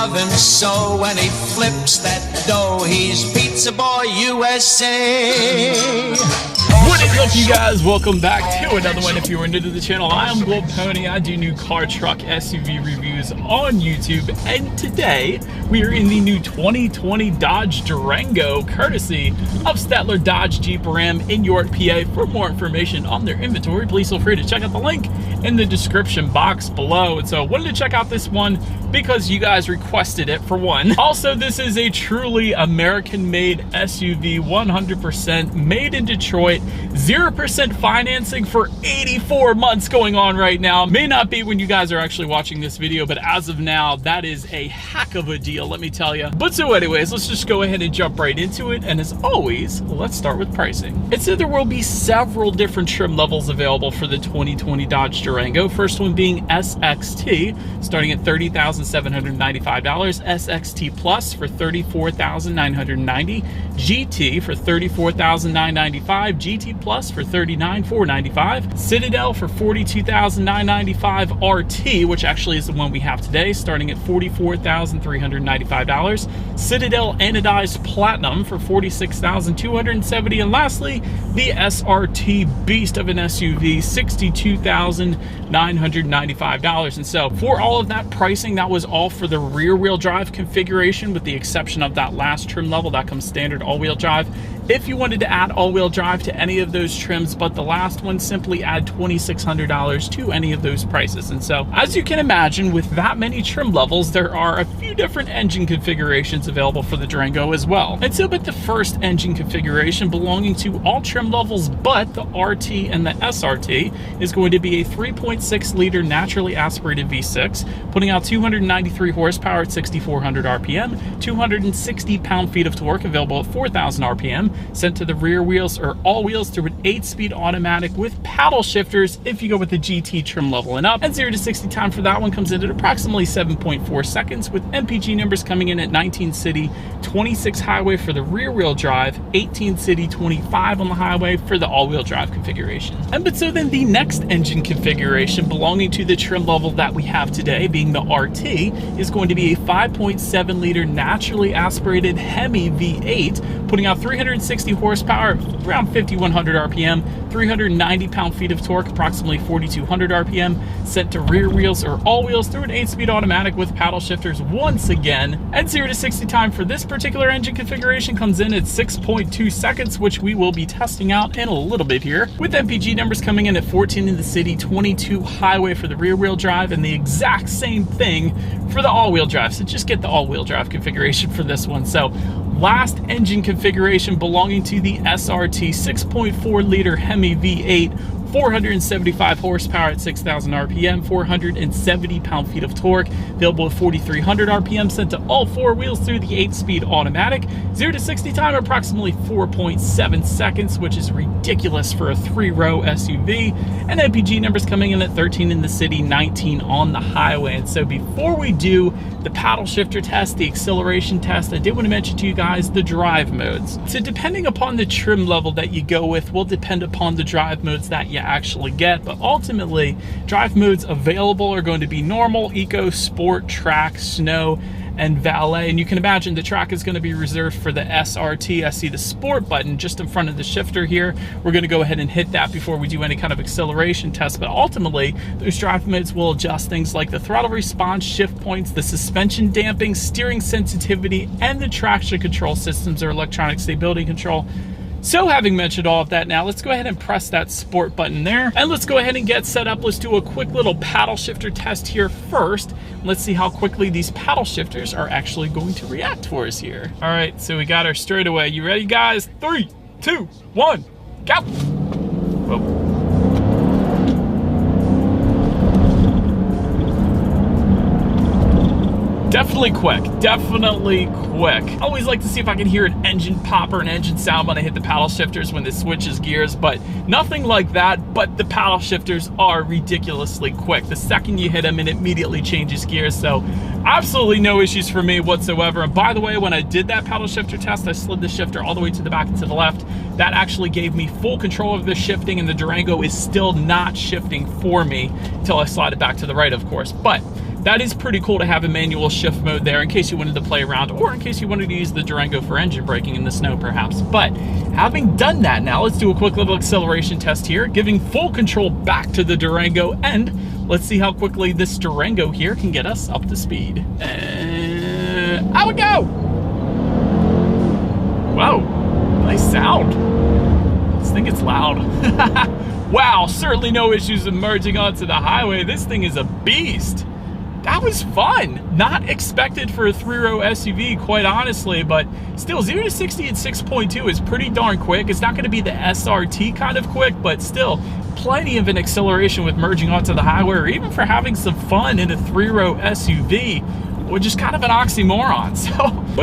love him so. When he flips that dough, he's Pizza Boy USA. What is up, you guys? Welcome back to another one. If you are new to the channel, I am Gold Pony. I do new car, truck, SUV reviews on YouTube, and today we are in the new 2020 Dodge Durango, courtesy of Stettler Dodge Jeep Ram in York, PA. For more information on their inventory, please feel free to check out the link in the description box below. And so I wanted to check out this one because you guys requested it, for one. Also, this is a truly American-made SUV, 100% made in Detroit, 0% financing for 84 months going on right now. May not be when you guys are actually watching this video, but as of now, that is a heck of a deal, let me tell you. But so anyways, let's just go ahead and jump right into it. And as always, let's start with pricing. It said there will be several different trim levels available for the 2020 Dodge Durango. First one being SXT, starting at $30,795, SXT Plus for $34,990, GT for $34,995, GT Plus for $39,495, Citadel for $42,995, RT, which actually is the one we have today, starting at $44,395, Citadel Anodized Platinum for $46,270, and lastly, the SRT Beast of an SUV, $62,995. And so for all of that pricing, that was all for the rear wheel drive configuration, with the exception of that last trim level that comes standard all-wheel drive. If you wanted to add all-wheel drive to any of those trims, but the last one, simply add $2,600 to any of those prices. And so, as you can imagine, with that many trim levels, there are a few different engine configurations available for the Durango as well. And so, but the first engine configuration, belonging to all trim levels but the RT and the SRT, is going to be a 3.6 liter naturally aspirated V6, putting out 293 horsepower at 6,400 RPM, 260 pound-feet of torque, available at 4,000 RPM, sent to the rear wheels or all wheels through an 8-speed automatic with paddle shifters if you go with the GT trim level and up. And 0 to 60 time for that one comes in at approximately 7.4 seconds, with MPG numbers coming in at 19 city, 26 highway for the rear wheel drive, 18 city, 25 on the highway for the all-wheel drive configuration. And but so then the next engine configuration, belonging to the trim level that we have today, being the RT, is going to be a 5.7 liter naturally aspirated Hemi V8, putting out 360 horsepower, around 5,100 RPM, 390 pound-feet of torque, approximately 4,200 RPM, sent to rear wheels or all wheels through an 8-speed automatic with paddle shifters once again. And 0 to 60 time for this particular engine configuration comes in at 6.2 seconds, which we will be testing out in a little bit here, with MPG numbers coming in at 14 in the city, 22 highway for the rear wheel drive, and the exact same thing for the all-wheel drive. So just get the all-wheel drive configuration for this one. So last engine configuration, belonging to the SRT, 6.4 liter Hemi V8, 475 horsepower at 6,000 RPM, 470 pound-feet of torque, available at 4,300 RPM, sent to all four wheels through the 8-speed automatic. 0 to 60 time, approximately 4.7 seconds, which is ridiculous for a 3-row SUV. And MPG numbers coming in at 13 in the city, 19 on the highway. And so before we do the paddle shifter test, the acceleration test, I did want to mention to you guys the drive modes. So depending upon the trim level that you go with will depend upon the drive modes that you actually get, but ultimately drive modes available are going to be normal, eco, sport, track, snow, and valet. And you can imagine the track is going to be reserved for the SRT. I see the sport button just in front of the shifter here. We're going to go ahead and hit that before we do any kind of acceleration test, but ultimately those drive modes will adjust things like the throttle response, shift points, the suspension damping, steering sensitivity, and the traction control systems or electronic stability control. So having mentioned all of that, now let's go ahead and press that sport button there, and let's go ahead and get set up. Let's do a quick little paddle shifter test here first. Let's see how quickly these paddle shifters are actually going to react for us here. All right, so we got our straightaway. You ready, guys? 3, 2, 1, go. Whoa. Definitely quick, definitely quick. I always like to see if I can hear an engine pop or an engine sound when I hit the paddle shifters when it switches gears, but nothing like that. But the paddle shifters are ridiculously quick. The second you hit them, it immediately changes gears. So absolutely no issues for me whatsoever. And by the way, when I did that paddle shifter test, I slid the shifter all the way to the back and to the left. That actually gave me full control of the shifting, and the Durango is still not shifting for me until I slide it back to the right, of course. But that is pretty cool to have a manual shift mode there in case you wanted to play around, or in case you wanted to use the Durango for engine braking in the snow perhaps. But having done that, now let's do a quick little acceleration test here, giving full control back to the Durango, and let's see how quickly this Durango here can get us up to speed. Out we go! Whoa, nice sound. This thing is loud. Wow, certainly no issues emerging onto the highway. This thing is a beast. That was fun. Not expected for a 3-row SUV, quite honestly, but still 0 to 60 at 6.2 is pretty darn quick. It's not gonna be the SRT kind of quick, but still plenty of an acceleration with merging onto the highway, or even for having some fun in a 3-row SUV, which is kind of an oxymoron.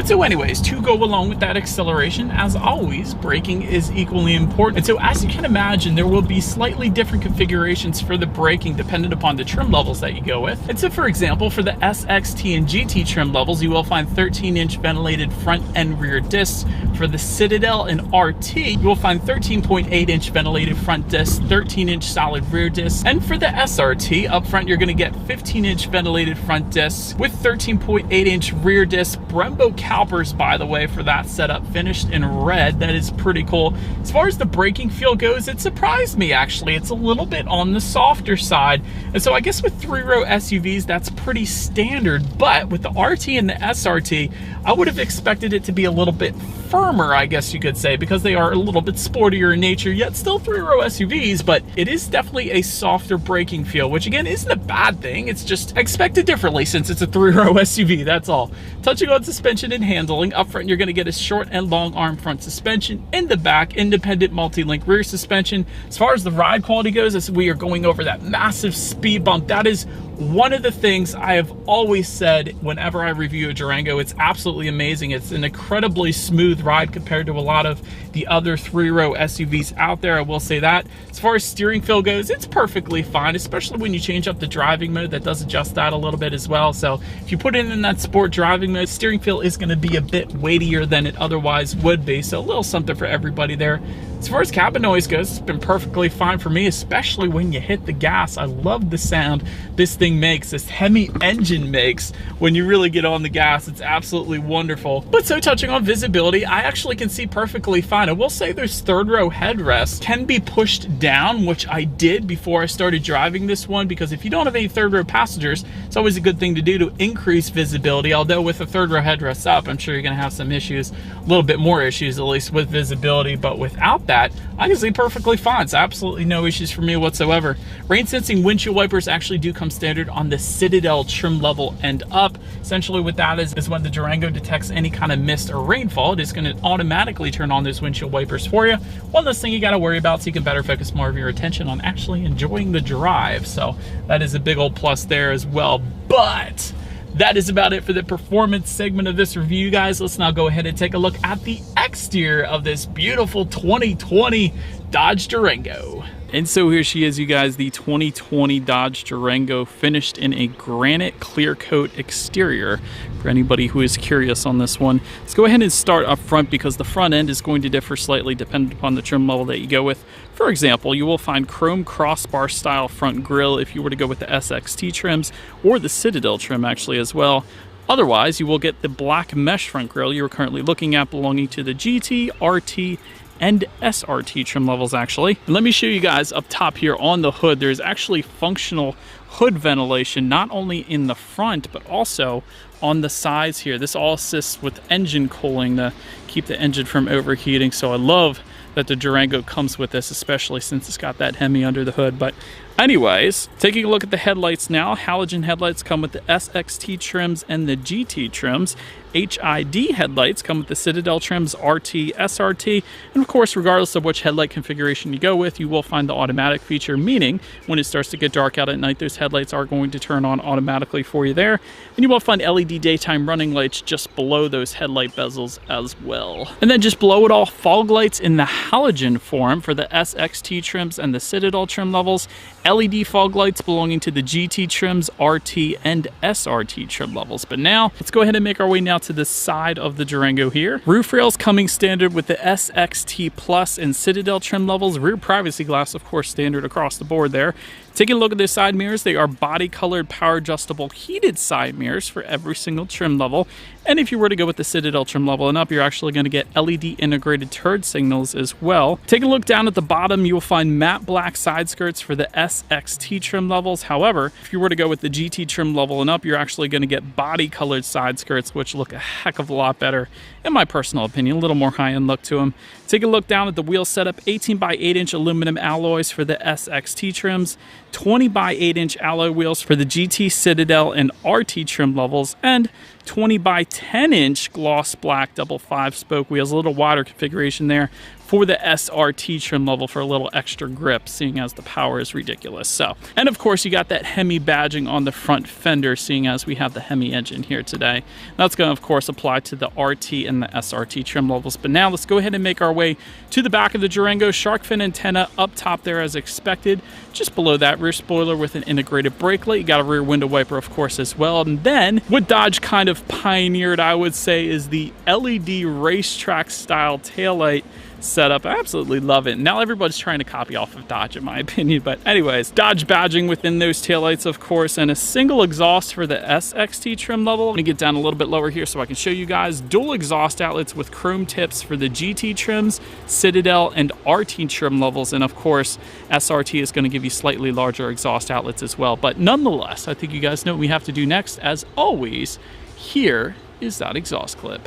So anyways, to go along with that acceleration, as always, braking is equally important. And so as you can imagine, there will be slightly different configurations for the braking dependent upon the trim levels that you go with. And so for example, for the SXT and GT trim levels, you will find 13-inch ventilated front and rear discs. For the Citadel and RT, you will find 13.8-inch ventilated front discs, 13-inch solid rear discs. And for the SRT, up front, you're gonna get 15-inch ventilated front discs with 13.8-inch rear disc. Brembo calipers, by the way, for that setup, finished in red. That is pretty cool. As far as the braking feel goes, it surprised me actually. It's a little bit on the softer side. And so I guess with 3-row SUVs, that's pretty standard. But with the RT and the SRT, I would have expected it to be a little bit firmer, I guess you could say, because they are a little bit sportier in nature, yet still 3-row SUVs, but it is definitely a softer braking feel, which again isn't a bad thing. It's just expected differently since it's a 3-row SUV, that's all. Touching on suspension and handling, up front you're going to get a short and long arm front suspension. In the back, independent multi-link rear suspension. As far as the ride quality goes, as we are going over that massive speed bump, that is one of the things I have always said whenever I review a Durango. It's absolutely amazing. It's an incredibly smooth ride compared to a lot of the other 3-row SUVs out there, I will say that. As far as steering feel goes, it's perfectly fine, especially when you change up the driving mode. That does adjust that a little bit as well. So if you put it in that sport driving mode, steering feel is going to be a bit weightier than it otherwise would be. So a little something for everybody there. As far as cabin noise goes, it's been perfectly fine for me, especially when you hit the gas. I love the sound this thing makes, this Hemi engine makes when you really get on the gas. It's absolutely wonderful. But so touching on visibility, I actually can see perfectly fine. I will say those 3rd-row headrests can be pushed down, which I did before I started driving this one, because if you don't have any 3rd-row passengers, it's always a good thing to do to increase visibility. Although with the 3rd-row headrest up, I'm sure you're going to have some issues, a little bit more issues at least with visibility, but without that, I can see perfectly fine. It's absolutely no issues for me whatsoever. Rain sensing windshield wipers actually do come standard on the Citadel trim level and up. Essentially what that is when the Durango detects any kind of mist or rainfall, it is going to automatically turn on those windshield wipers for you. One less thing you got to worry about, so you can better focus more of your attention on actually enjoying the drive. So that is a big old plus there as well. But that is about it for the performance segment of this review, guys. Let's now go ahead and take a look at the exterior of this beautiful 2020 Dodge Durango. And so here she is, you guys, the 2020 Dodge Durango, finished in a granite clear coat exterior. For anybody who is curious on this one, let's go ahead and start up front, because the front end is going to differ slightly depending upon the trim level that you go with. For example, you will find chrome crossbar style front grille if you were to go with the SXT trims, or the Citadel trim actually as well. Otherwise, you will get the black mesh front grille you're currently looking at, belonging to the GT, RT, and SRT trim levels actually. And let me show you guys up top here on the hood. There's actually functional hood ventilation, not only in the front, but also on the sides here. This all assists with engine cooling to keep the engine from overheating. So I love that the Durango comes with this, especially since it's got that Hemi under the hood. But anyways, taking a look at the headlights now, halogen headlights come with the SXT trims and the GT trims. HID headlights come with the Citadel trims, RT, SRT, and of course, regardless of which headlight configuration you go with, you will find the automatic feature, meaning when it starts to get dark out at night, those headlights are going to turn on automatically for you there. And you will find LED daytime running lights just below those headlight bezels as well. And then just below it all, fog lights in the halogen form for the SXT trims and the Citadel trim levels, LED fog lights belonging to the GT trims, RT, and SRT trim levels. But now, let's go ahead and make our way now to the side of the Durango here. Roof rails coming standard with the SXT Plus and Citadel trim levels. Rear privacy glass, of course, standard across the board there. Taking a look at the side mirrors, they are body colored, power adjustable, heated side mirrors for every single trim level. And if you were to go with the Citadel trim level and up, you're actually going to get LED integrated turn signals as well. Taking a look down at the bottom, you will find matte black side skirts for the SXT trim levels. However, if you were to go with the GT trim level and up, you're actually going to get body colored side skirts, which look a heck of a lot better, in my personal opinion. A little more high-end look to them. Take a look down at the wheel setup. 18 by 8 inch aluminum alloys for the SXT trims, 20 by 8 inch alloy wheels for the GT, Citadel, and RT trim levels, and 20 by 10 inch gloss black double 5-spoke wheels. A little wider configuration there for the SRT trim level for a little extra grip, seeing as the power is ridiculous. So, and of course you got that Hemi badging on the front fender, seeing as we have the Hemi engine here today. That's going to of course apply to the RT and the SRT trim levels. But now let's go ahead and make our way to the back of the Durango. Shark fin antenna up top there as expected. Just below that, rear spoiler with an integrated brake light. You got a rear window wiper of course as well. And then what Dodge kind of pioneered, I would say, is the LED racetrack style taillight setup. I absolutely love it. Now everybody's trying to copy off of Dodge in my opinion, but anyways, Dodge badging within those taillights of course, and a single exhaust for the SXT trim level. I'm gonna get down a little bit lower here so I can show you guys. Dual exhaust outlets with chrome tips for the GT trims, Citadel, and RT trim levels, and of course SRT is going to give you slightly larger exhaust outlets as well. But nonetheless, I think you guys know what we have to do next. As always, here is that exhaust clip.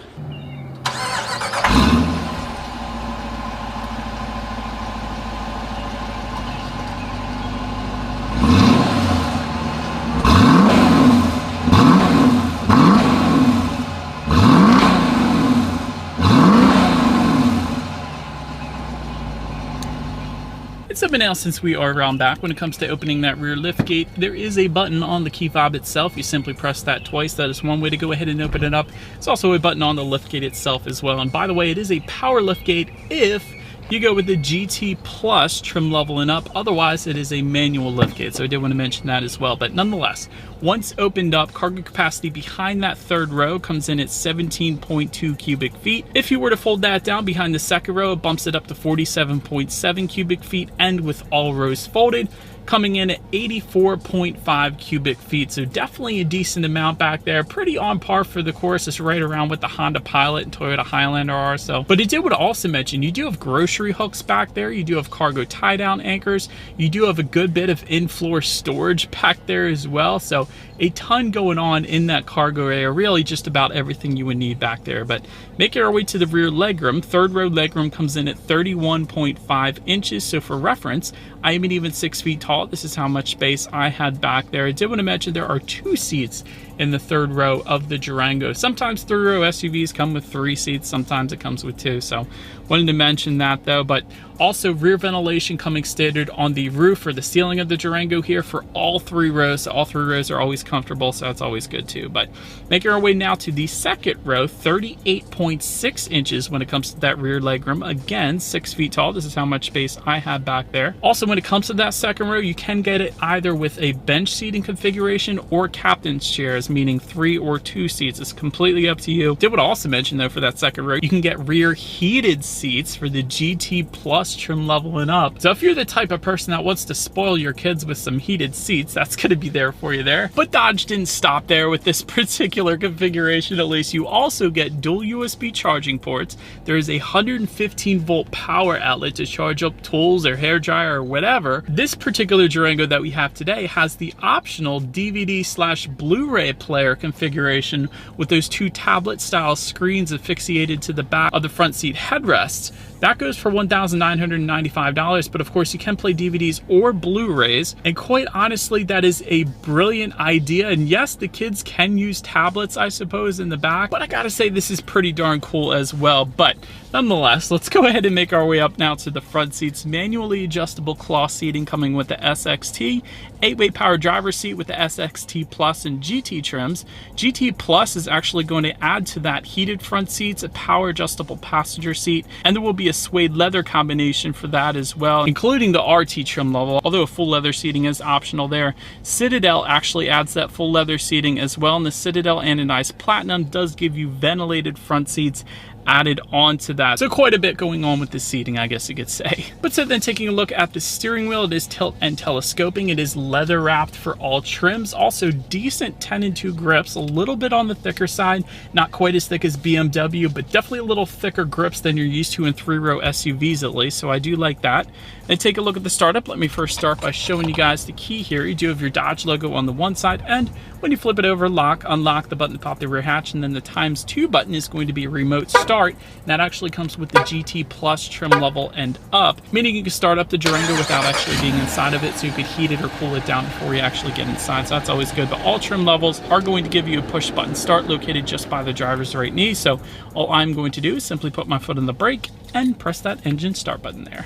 It's something else since we are around back. When it comes to opening that rear lift gate, there is a button on the key fob itself. You simply press that twice. That is one way to go ahead and open it up. It's also a button on the lift gate itself as well. And by the way, it is a power lift gate if you go with the GT Plus trim level and up. Otherwise, it is a manual lift gate. So I did want to mention that as well. But nonetheless, once opened up, cargo capacity behind that third row comes in at 17.2 cubic feet. If you were to fold that down behind the second row, it bumps it up to 47.7 cubic feet. And with all rows folded, coming in at 84.5 cubic feet. So definitely a decent amount back there. Pretty on par for the course. It's right around what the Honda Pilot and Toyota Highlander are. So, but I did want to also mention, you do have grocery hooks back there. You do have cargo tie-down anchors. You do have a good bit of in-floor storage back there as well. So a ton going on in that cargo area. Really just about everything you would need back there. But making our way to the rear legroom, third row legroom comes in at 31.5 inches. So for reference, I am even 6 feet tall. This is how much space I had back there. I did want to mention there are 2 seats in the third row of the Durango. Sometimes 3-row SUVs come with 3 seats, sometimes it comes with 2. So wanted to mention that though. But also rear ventilation coming standard on the roof or the ceiling of the Durango here for all 3 rows. So all 3 rows are always comfortable, so that's always good too. But making our way now to the second row, 38.6 inches when it comes to that rear legroom. Again, 6 feet tall. This is how much space I have back there. Also, when it comes to that second row, you can get it either with a bench seating configuration or captain's chairs, meaning 3 or 2 seats. It's completely up to you. Did want to also mention though, for that second row, you can get rear heated seats for the GT Plus trim level and up. So if you're the type of person that wants to spoil your kids with some heated seats, that's going to be there for you there. But Dodge didn't stop there with this particular configuration. At least you also get dual USB charging ports. There is a 115 volt power outlet to charge up tools or hair dryer or whatever. This particular Durango that we have today has the optional DVD/Blu-ray player configuration with those 2 tablet style screens asphyxiated to the back of the front seat headrests. That goes for $1,995, but of course you can play DVDs or Blu-rays, and quite honestly, that is a brilliant idea. And yes, the kids can use tablets, I suppose, in the back, but I gotta say this is pretty darn cool as well. But nonetheless, let's go ahead and make our way up now to the front seats. Manually adjustable cloth seating coming with the SXT, 8-way power driver's seat with the SXT Plus and GT trims. GT Plus is actually going to add to that heated front seats, a power adjustable passenger seat, and there will be a suede leather combination for that as well, including the RT trim level, although full leather seating is optional there. Citadel actually adds that full leather seating as well, and the Citadel Anodized Platinum does give you ventilated front seats added onto that. So quite a bit going on with the seating, I guess you could say. But so then taking a look at the steering wheel, it is tilt and telescoping. It is leather wrapped for all trims. Also decent 10 and 2 grips, a little bit on the thicker side, not quite as thick as BMW, but definitely a little thicker grips than you're used to in 3-row SUVs at least. So I do like that. And take a look at the startup. Let me first start by showing you guys the key here. You do have your Dodge logo on the one side, and when you flip it over, lock, unlock the button to pop the rear hatch, and then the ×2 button is going to be remote start. And that actually comes with the GT Plus trim level and up, meaning you can start up the Durango without actually being inside of it, so you could heat it or cool it down before you actually get inside. So that's always good. But all trim levels are going to give you a push button start located just by the driver's right knee. So all I'm going to do is simply put my foot on the brake and press that engine start button there.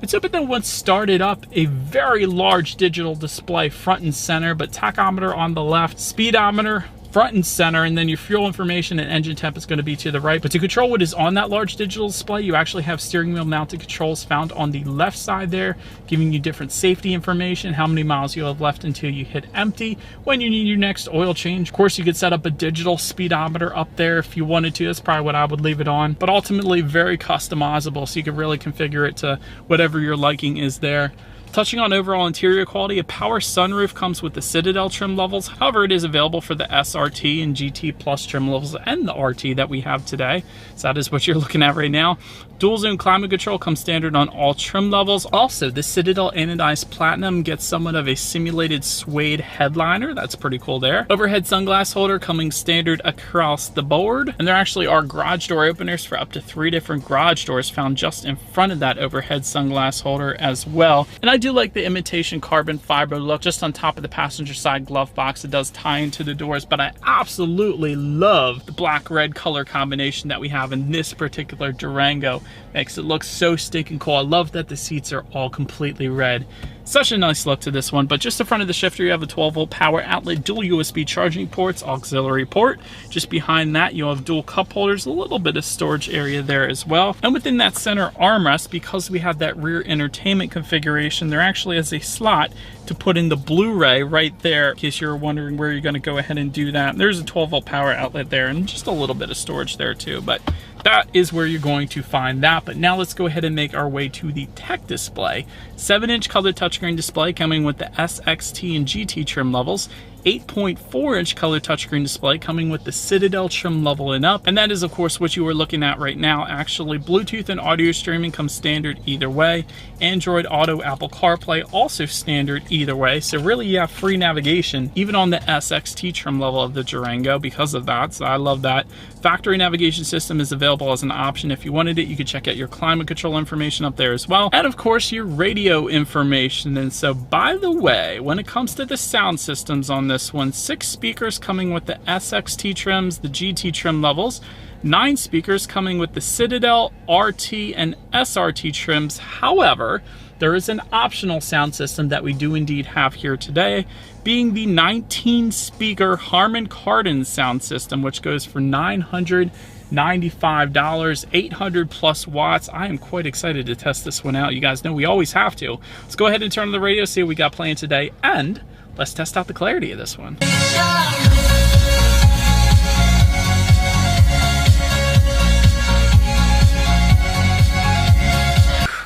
And so, but then once started up, a very large digital display front and center, but tachometer on the left, speedometer front and center, and then your fuel information and engine temp is going to be to the right. But to control what is on that large digital display, you actually have steering wheel mounted controls found on the left side there, giving you different safety information, how many miles you have left until you hit empty, when you need your next oil change. Of course, you could set up a digital speedometer up there if you wanted to. That's probably what I would leave it on, but ultimately very customizable, so you can really configure it to whatever your liking is there. Touching on overall interior quality, a power sunroof comes with the Citadel trim levels. However, it is available for the SRT and GT Plus trim levels and the RT that we have today. So that is what you're looking at right now. Dual zone climate control comes standard on all trim levels. Also, the Citadel Anodized Platinum gets somewhat of a simulated suede headliner. That's pretty cool there. Overhead sunglass holder coming standard across the board. And there actually are garage door openers for up to 3 different garage doors found just in front of that overhead sunglass holder as well. And I do like the imitation carbon fiber look just on top of the passenger side glove box. It does tie into the doors, but I absolutely love the black-red color combination that we have in this particular Durango. Makes it look so stinking cool. I love that the seats are all completely red. Such a nice look to this one. But just in front of the shifter, you have a 12-volt power outlet, dual USB charging ports, auxiliary port. Just behind that, you have dual cup holders, a little bit of storage area there as well. And within that center armrest, because we have that rear entertainment configuration, there actually is a slot to put in the Blu-ray right there, in case you're wondering where you're going to go ahead and do that. There's a 12-volt power outlet there and just a little bit of storage there too. But that is where you're going to find that. But now let's go ahead and make our way to the tech display. 7-inch color touchscreen display coming with the SXT and GT trim levels. 8.4-inch color touchscreen display coming with the Citadel trim level and up. And that is, of course, what you are looking at right now. Actually, Bluetooth and audio streaming comes standard either way. Android Auto, Apple CarPlay also standard either way. So really, you have free navigation, even on the SXT trim level of the Durango because of that. So I love that. Factory navigation system is available as an option. If you wanted it, you could check out your climate control information up there as well. And of course, your radio information. And so, by the way, when it comes to the sound systems on this one, 6 speakers coming with the SXT trims, the GT trim levels, 9 speakers coming with the Citadel, RT, and SRT trims. However, there is an optional sound system that we do indeed have here today, being the 19-speaker Harman Kardon sound system, which goes for $995, 800 plus watts. I am quite excited to test this one out. You guys know we always have to. Let's go ahead and turn on the radio, see what we got playing today, and let's test out the clarity of this one.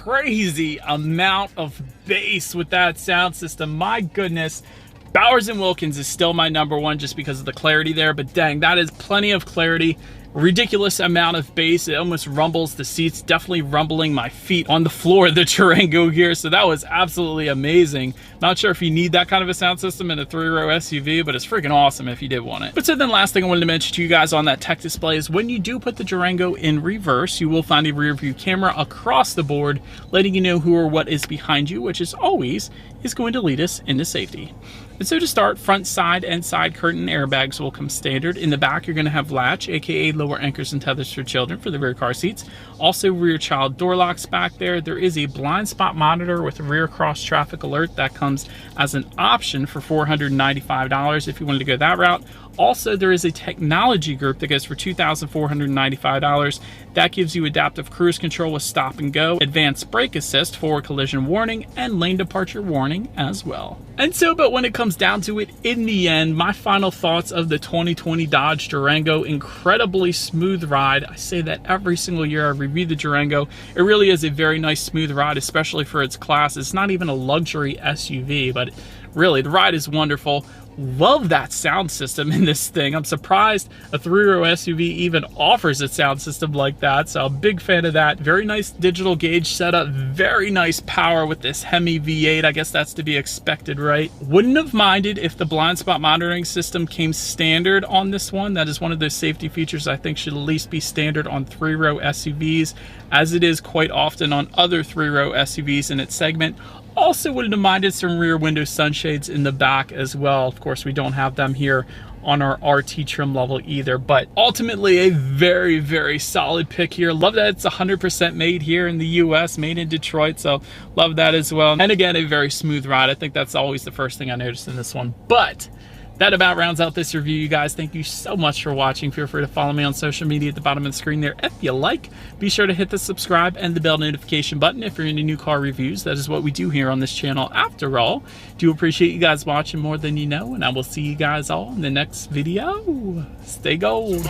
Crazy amount of bass with that sound system. My goodness. Bowers & Wilkins is still my #1 just because of the clarity there, but dang, that is plenty of clarity. Ridiculous amount of bass. It almost rumbles the seats, definitely rumbling my feet on the floor of the Durango here. So that was absolutely amazing. Not sure if you need that kind of a sound system in a 3-row SUV, but it's freaking awesome if you did want it. But so then last thing I wanted to mention to you guys on that tech display is when you do put the Durango in reverse, you will find a rear view camera across the board, letting you know who or what is behind you, which is always going to lead us into safety. And so to start, front, side, and side curtain airbags will come standard. In the back, you're going to have latch, aka lower anchors and tethers for children for the rear car seats. Also rear child door locks back there. There is a blind spot monitor with rear cross traffic alert that comes as an option for $495 if you wanted to go that route. Also, there is a technology group that goes for $2,495. That gives you adaptive cruise control with stop and go, advanced brake assist, forward collision warning, and lane departure warning as well. And so, but when it comes comes down to it, in the end, my final thoughts of the 2020 Dodge Durango: incredibly smooth ride. I say that every single year I review the Durango. It really is a very nice smooth ride, especially for its class. It's not even a luxury SUV, but really the ride is wonderful. Love that sound system in this thing. I'm surprised a 3-row SUV even offers a sound system like that, so I'm a big fan of that. Very nice digital gauge setup, very nice power with this Hemi V8. I guess that's to be expected, right? Wouldn't have minded if the blind spot monitoring system came standard on this one. That is one of those safety features I think should at least be standard on 3-row SUVs, as it is quite often on other 3-row SUVs in its segment. Also wouldn't have minded some rear window sunshades in the back as well. Of course, we don't have them here on our RT trim level either, but ultimately a very, very solid pick here. Love that it's 100% made here in the US, made in Detroit, so love that as well. And again, a very smooth ride. I think that's always the first thing I noticed in this one. But that about rounds out this review, you guys. Thank you so much for watching. Feel free to follow me on social media at the bottom of the screen there if you like. Be sure to hit the subscribe and the bell notification button if you're into new car reviews. That is what we do here on this channel after all. Do appreciate you guys watching more than you know, and I will see you guys all in the next video. Stay gold.